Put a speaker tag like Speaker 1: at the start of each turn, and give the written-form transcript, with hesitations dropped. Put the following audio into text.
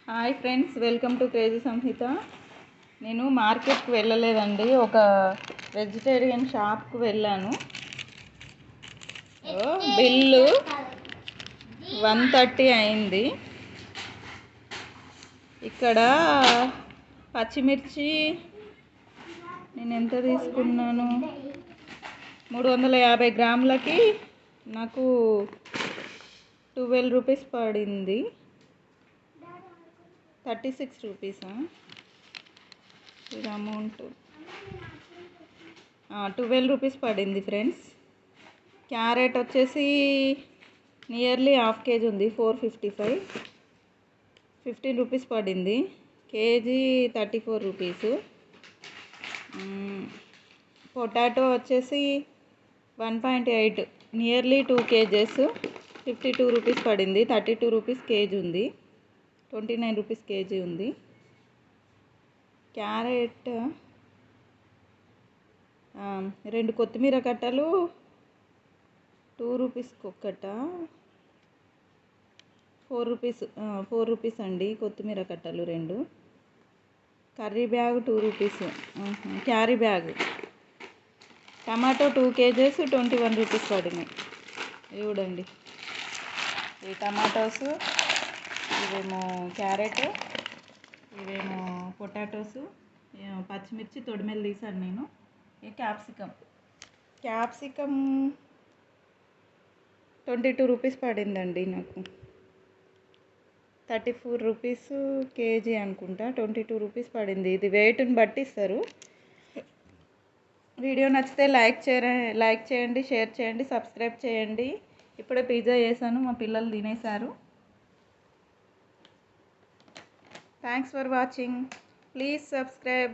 Speaker 1: Hi friends, welcome to crazy Samhita. నేను మార్కెట్కి వెళ్ళలేదండి, ఒక వెజిటేరియన్ షాప్కి వెళ్ళాను. బిల్లు 130 అయింది. ఇక్కడ పచ్చిమిర్చి నేను ఎంత తీసుకున్నాను, 350 గ్రాములకి నాకు 12 రూపీస్ పడింది. 36 రూపీసా ఇది అమౌంట్? 12 రూపీస్ పడింది ఫ్రెండ్స్. క్యారెట్ వచ్చేసి నియర్లీ హాఫ్ కేజీ ఉంది, 455, 15 రూపీస్ పడింది. KG 34 rupees. పొటాటో వచ్చేసి 1.8, నియర్లీ 2 కేజెస్, 52 రూపీస్ పడింది. 32 రూపీస్ కేజీ ఉంది, 29 రూపీస్ కేజీ ఉంది. క్యారెట్ 2 కొత్తిమీర కట్టలు 2 రూపీస్కి ఒక్కట, 4 రూపీస్ అండి కొత్తిమీర కట్టలు 2. Curry bag 2 rupees, carry bag. Tomato 2 kgs 21 rupees పడినాయి. చూడండి, ఈ టమాటోస్, ఇవేమో క్యారెట్, ఇవేమో పొటాటోస్, పచ్చిమిర్చి తొడిమెలు తీసాను నేను. ఈ క్యాప్సికమ్ 22 రూపీస్ పడిందండి నాకు. 34 రూపీస్ కేజీ అనుకుంటా, 22 రూపీస్ పడింది. ఇది వెయిట్ని బట్టి ఇస్తారు. వీడియో నచ్చితే లైక్ చేయండి, షేర్ చేయండి, సబ్స్క్రైబ్ చేయండి. ఇప్పుడే పిజ్జా చేశాను, మా పిల్లలు తినేశారు. Thanks for watching. Please subscribe.